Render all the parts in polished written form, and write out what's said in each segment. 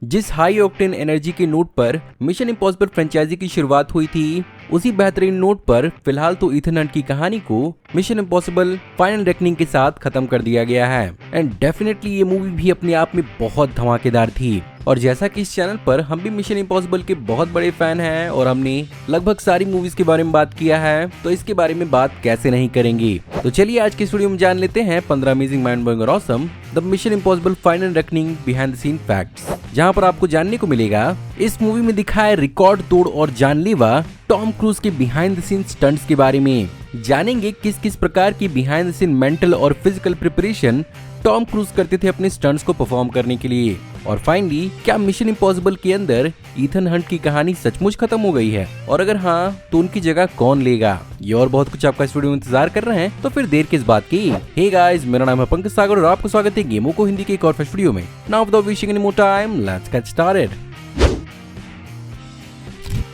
जिस high octane energy के note पर मिशन इम्पॉसिबल फ्रेंचाइजी की शुरुआत हुई थी, उसी बेहतरीन नोट पर फिलहाल तो इथन हंट की कहानी को मिशन इम्पॉसिबल फाइनल रेकनिंग के साथ खत्म कर दिया गया है। एंड डेफिनेटली ये मूवी भी अपने आप में बहुत धमाकेदार थी। और जैसा कि इस चैनल पर हम भी मिशन इम्पॉसिबल के बहुत बड़े फैन हैं और हमने लगभग सारी मूवीज के बारे में बात किया है, तो इसके बारे में बात कैसे नहीं करेंगे। तो चलिए आज के इस वीडियो में जान लेते हैं 15 अमेजिंग माइंड ब्लोइंग और awesome the Mission Impossible Final Reckoning behind the scene facts, जहां पर आपको जानने को मिलेगा इस मूवी में दिखाए रिकॉर्ड तोड़ और जानलेवा टॉम क्रूज के बिहाइंड द सीन स्टंट्स के बारे में। जानेंगे किस किस प्रकार की बिहाइंड द सीन मेंटल और फिजिकल प्रिपरेशन टॉम क्रूज करते थे अपने स्टंट्स को परफॉर्म करने के लिए। और फाइनली क्या मिशन इम्पॉसिबल के अंदर इथन हंट की कहानी सचमुच खत्म हो गई है, और अगर हाँ तो उनकी जगह कौन लेगा। ये और बहुत कुछ आपका इस वीडियो में इंतजार कर रहे हैं, तो फिर देर किस बात की। हे गाइस, मेरा नाम है पंकज सागर और आपको स्वागत है गेमों को हिंदी के एक और फ्रेश वीडियो में। Now without wasting any more time, let's get started.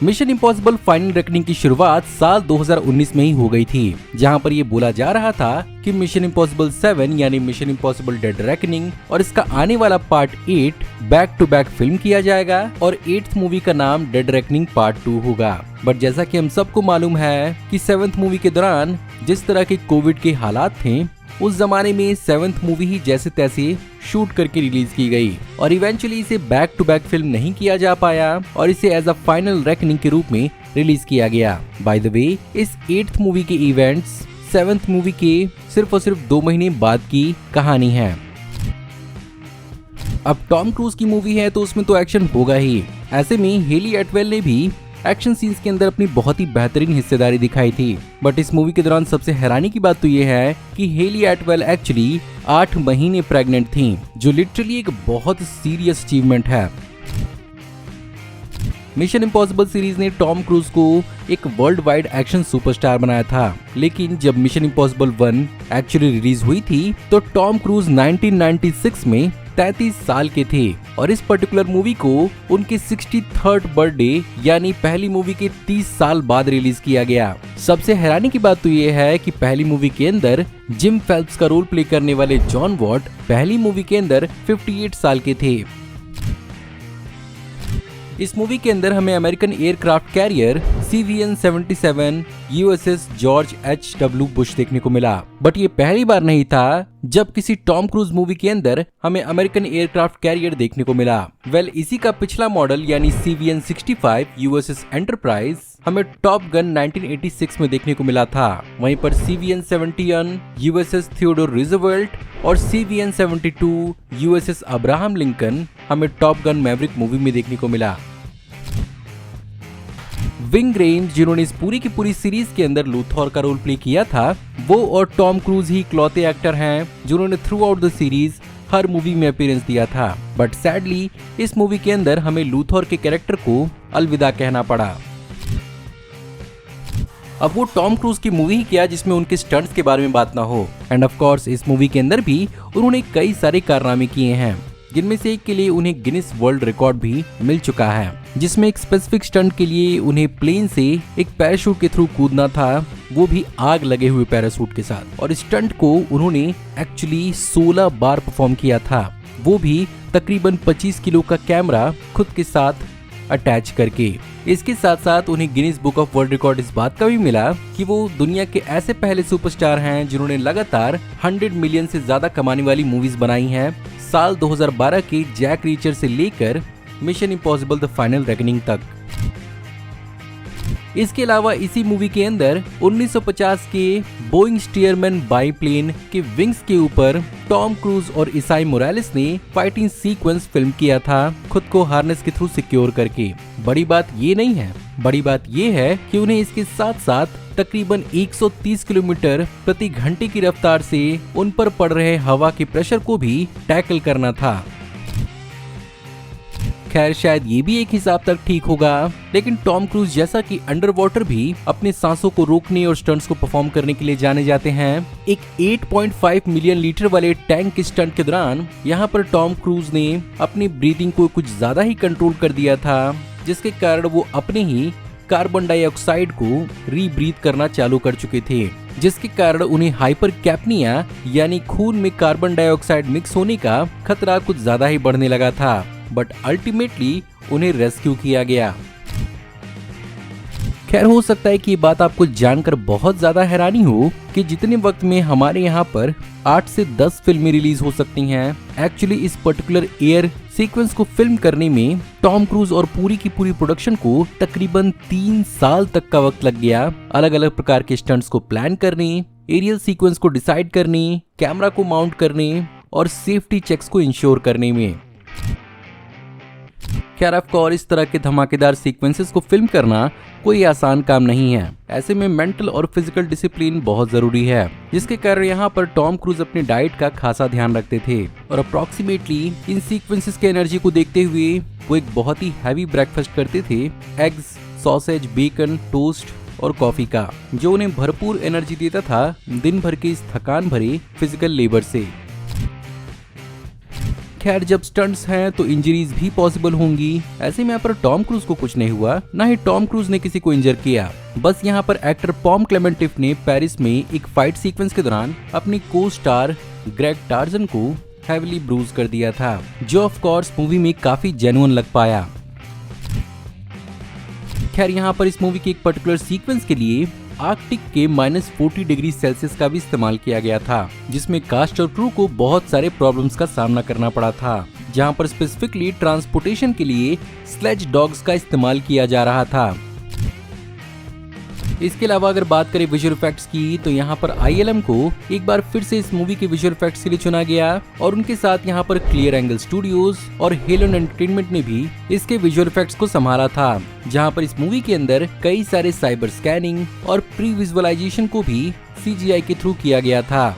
Mission Impossible Final reckoning की शुरुआत साल 2019 में ही हो गई थी, जहां पर ये बोला जा रहा था कि मिशन इम्पॉसिबल 7 यानी मिशन इम्पॉसिबल डेड रेकनिंग और इसका आने वाला part 8 back to back film किया जाएगा और 8th मूवी का नाम डेड रेकनिंग पार्ट 2 होगा। बट जैसा कि हम सबको मालूम है कि 7th मूवी के दौरान जिस तरह के कोविड के हालात थे, उस जमाने में 7th मूवी ही जैसे तैसे शूट करके रिलीज की गई और इवेंचुअली इसे बैक टू बैक फिल्म नहीं किया जा पाया और इसे एज अ फाइनल रेकनिंग के रूप में रिलीज किया गया। बाय द वे, इस 8th मूवी के इवेंट्स 7th मूवी के सिर्फ और सिर्फ 2 महीने बाद की कहानी है। अब टॉम क्रूज की मूवी है तो उसमें तो एक्शन होगा ही। ऐसे में हेली एटवेल ने भी एक्शन सीन्स के अंदर अपनी बहुत ही बेहतरीन हिस्सेदारी दिखाई थी। बट इस मूवी के दौरान सबसे हैरानी की बात तो ये है कि हेली एटवेल एक्चुअली 8 महीने प्रेग्नेंट थी, जो लिटरली एक बहुत सीरियस अचीवमेंट है। मिशन इम्पॉसिबल सीरीज ने टॉम क्रूज को एक वर्ल्ड वाइड एक्शन सुपरस्टार बनाया था, लेकिन जब मिशन इम्पॉसिबल 1 एक्चुअली रिलीज हुई थी तो टॉम क्रूज 1996 में 33 साल के थे और इस पर्टिकुलर मूवी को उनके 63rd बर्थडे यानी पहली मूवी के 30 साल बाद रिलीज किया गया। सबसे हैरानी की बात तो ये है कि पहली मूवी के अंदर जिम फेल्प्स का रोल प्ले करने वाले जॉन वॉट पहली मूवी के अंदर 58 साल के थे। इस मूवी के अंदर हमें American aircraft carrier CVN-77 USS George H.W. Bush देखने को मिला। बट ये पहली बार नहीं था जब किसी टॉम क्रूज मूवी के अंदर हमें अमेरिकन एयरक्राफ्ट कैरियर देखने को मिला। इसी का पिछला मॉडल यानी CVN-65 USS एंटरप्राइज हमें टॉप गन 1986 में देखने को मिला था। वहीं पर CVN-71 USS थियोडोर रूजवेल्ट और CVN-72 USS अब्राहम लिंकन हमें टॉप गन मैवरिक मूवी में देखने को मिला। विंग रेंज, जिन्होंने इस पूरी की पूरी सीरीज के अंदर लूथोर का रोल प्ले किया था, वो और टॉम क्रूज ही इकलौते एक्टर हैं जिन्होंने through out the series her movie में अपीयरेंस दिया था। बट सैडली इस मूवी के अंदर हमें लूथोर के कैरेक्टर को अलविदा कहना पड़ा। अब वो टॉम क्रूज की मूवी ही क्या जिसमें उनके स्टंट्स के बारे में बात ना हो। एंड ऑफ कोर्स इस मूवी के अंदर भी उन्होंने कई सारे कारनामे किए हैं, जिनमें से एक के लिए उन्हें गिनीज वर्ल्ड रिकॉर्ड भी मिल चुका है, जिसमें एक स्पेसिफिक स्टंट के लिए उन्हें प्लेन से एक पैराशूट के थ्रू कूदना था, वो भी आग लगे हुए पैराशूट के साथ। और इस स्टंट को उन्होंने एक्चुअली 16 बार परफॉर्म किया था, वो भी तकरीबन 25 किलो का कैमरा खुद के साथ अटैच करके। इसके साथ साथ उन्हें Guinness book of world record इस बात का भी मिला कि वो दुनिया के ऐसे पहले सुपरस्टार हैं जिन्होंने लगातार 100 मिलियन से ज्यादा कमाने वाली मूवीज बनाई हैं, साल 2012 के जैक रीचर से लेकर mission impossible the final reckoning तक। इसके अलावा इसी मूवी के अंदर 1950 के बोइंग स्टीयरमैन बाईप्लेन के विंग्स के ऊपर टॉम क्रूज और ईसाई मोरालेस ने फाइटिंग सीक्वेंस फिल्म किया था, खुद को हार्नेस के थ्रू सिक्योर करके। बड़ी बात ये नहीं है, बड़ी बात ये है कि उन्हें इसके साथ साथ तकरीबन 130 किलोमीटर प्रति घंटे की रफ्तार से उन पर पड़ रहे हवा के प्रेशर को भी टैकल करना था। खैर शायद ये भी एक हिसाब तक ठीक होगा, लेकिन टॉम क्रूज जैसा कि अंडर वाटर भी अपने सांसों को रोकने और स्टंट्स को परफॉर्म करने के लिए जाने जाते हैं, एक 8.5 मिलियन लीटर वाले टैंक के स्टंट के दौरान यहाँ पर टॉम क्रूज ने अपनी ब्रीदिंग को कुछ ज्यादा ही कंट्रोल कर दिया था, जिसके कारण वो अपने ही कार्बन डाइऑक्साइड को रीब्रीथ करना चालू कर चुके थे, जिसके कारण उन्हें हाइपर कैप्निया यानी खून में कार्बन डाइऑक्साइड मिक्स होने का खतरा कुछ ज्यादा ही बढ़ने लगा था। बट अल्टीमेटली उन्हें रेस्क्यू किया गया। खैर, हो सकता है कि ये बात आपको जानकर बहुत ज्यादा हैरानी हो कि जितने वक्त में हमारे यहाँ पर 8 से 10 फिल्में रिलीज हो सकती हैं, एक्चुअली इस पर्टिकुलर एयर सीक्वेंस को फिल्म करने में टॉम क्रूज और पूरी की पूरी प्रोडक्शन को तकरीबन 3 साल तक का वक्त लग गया। अलग अलग प्रकार के स्टंट्स को प्लान करने, एरियल सीक्वेंस को डिसाइड करने, कैमरा को माउंट करने और सेफ्टी चेक्स को इंश्योर करने में। खैर, ऑफकोर्स इस तरह के धमाकेदार सीक्वेंसेस को फिल्म करना कोई आसान काम नहीं है। ऐसे में मेंटल और फिजिकल डिसिप्लिन बहुत जरूरी है, जिसके कारण यहाँ पर टॉम क्रूज अपनी डाइट का खासा ध्यान रखते थे और अप्रोक्सीमेटली इन सीक्वेंसेस के एनर्जी को देखते हुए वो एक बहुत ही हैवी ब्रेकफास्ट करते थे, एग्स, सॉसेज, बेकन, टोस्ट और कॉफी का, जो उन्हें भरपूर एनर्जी देता था दिन भर के इस थकान भरे फिजिकल लेबर से। खैर, जब स्टंट्स हैं तो इंजरीज भी पॉसिबल होंगी। ऐसे में यहाँ पर टॉम क्रूज को कुछ नहीं हुआ, ना ही टॉम क्रूज ने किसी को इंजर किया। बस यहाँ पर एक्टर पॉम क्लेमेंटिफ ने पेरिस में एक फाइट सीक्वेंस के दौरान अपनी को स्टार ग्रेग टार्जन को हेवीली ब्रूज कर दिया था, जो ऑफ कोर्स मूवी में काफी जेन्युइन लग पाया। खैर, यहाँ पर इस मूवी के एक पर्टिकुलर सीक्वेंस के लिए आर्कटिक के -40 डिग्री सेल्सियस का भी इस्तेमाल किया गया था, जिसमें कास्ट और क्रू को बहुत सारे प्रॉब्लम्स का सामना करना पड़ा था, जहां पर स्पेसिफिकली ट्रांसपोर्टेशन के लिए स्लेज डॉग्स का इस्तेमाल किया जा रहा था। इसके अलावा अगर बात करें विजुअल इफेक्ट्स की, तो यहाँ पर ILM को एक बार फिर से इस मूवी के विजुअल इफेक्ट्स के लिए चुना गया और उनके साथ यहाँ पर क्लियर एंगल स्टूडियोज और हेलन एंटरटेनमेंट ने भी इसके विजुअल इफेक्ट्स को संभाला था, जहाँ पर इस मूवी के अंदर कई सारे साइबर स्कैनिंग और प्री विजुअलाइजेशन को भी CGI के थ्रू किया गया था।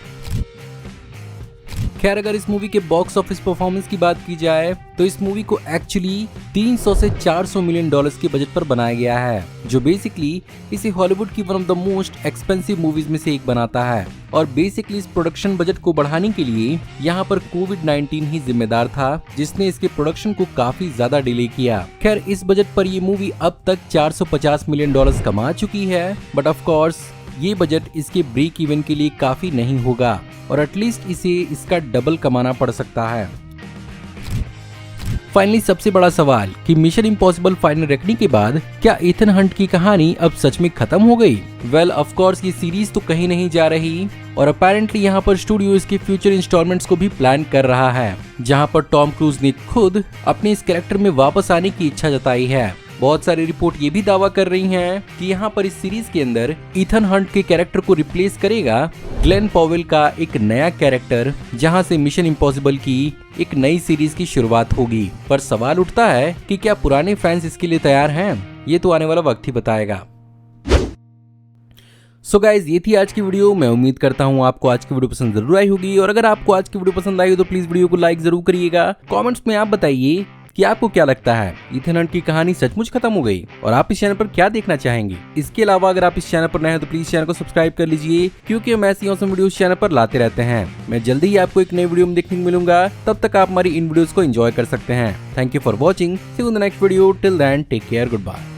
खैर, अगर इस मूवी के बॉक्स ऑफिस परफॉर्मेंस की बात की जाए तो इस मूवी को एक्चुअली 300 से 400 मिलियन डॉलर्स के बजट पर बनाया गया है, जो बेसिकली इसे हॉलीवुड की one of the most expensive movies में से एक बनाता है। और बेसिकली इस प्रोडक्शन बजट को बढ़ाने के लिए यहाँ पर कोविड-19 ही जिम्मेदार था, जिसने इसके प्रोडक्शन को काफी ज्यादा डिले किया। खैर, इस बजट पर ये मूवी अब तक 450 मिलियन डॉलर्स कमा चुकी है, बट ऑफ कोर्स ये बजट इसके ब्रेक इवन के लिए काफी नहीं होगा और एटलीस्ट इसे इसका डबल कमाना पड़ सकता है। फाइनली सबसे बड़ा सवाल कि मिशन इम्पॉसिबल फाइनल रेकनिंग के बाद क्या इथन हंट की कहानी अब सच में खत्म हो गई? वेल, ऑफ कोर्स ये सीरीज तो कहीं नहीं जा रही और अपेरेंटली यहाँ पर स्टूडियो इसके फ्यूचर इंस्टॉलमेंट्स को भी प्लान कर रहा है, जहाँ पर टॉम क्रूज ने खुद अपने इस कैरेक्टर में वापस आने की इच्छा जताई है। बहुत सारी रिपोर्ट ये भी दावा कर रही हैं कि यहाँ पर इस सीरीज के अंदर इथन हंट के कैरेक्टर को रिप्लेस करेगा ग्लेन पॉवेल का एक नया कैरेक्टर, जहाँ से मिशन इम्पॉसिबल की एक नई सीरीज की शुरुआत होगी। पर सवाल उठता है कि क्या पुराने फैंस इसके लिए तैयार हैं? ये तो आने वाला वक्त ही बताएगा। सो गाइज, ये थी आज की वीडियो। मैं उम्मीद करता हूँ आपको आज की वीडियो पसंद जरूर आई होगी और अगर आपको आज की वीडियो पसंद आई हो तो प्लीज वीडियो को लाइक जरूर करिएगा। कमेंट्स में आप बताइए कि आपको क्या लगता है, इथन हंट की कहानी सचमुच खत्म हो गई और आप इस चैनल पर क्या देखना चाहेंगे। इसके अलावा अगर आप इस चैनल पर नए हैं तो प्लीज चैनल को सब्सक्राइब कर लीजिए, क्योंकि हम ऐसी औसम वीडियोस चैनल पर लाते रहते हैं। मैं जल्दी ही आपको एक नई वीडियो में देखने को मिलूंगा, तब तक आप हमारी इन वीडियोस को एंजॉय कर सकते हैं। Thank you for watching, see you in the next video, till then take care, good bye.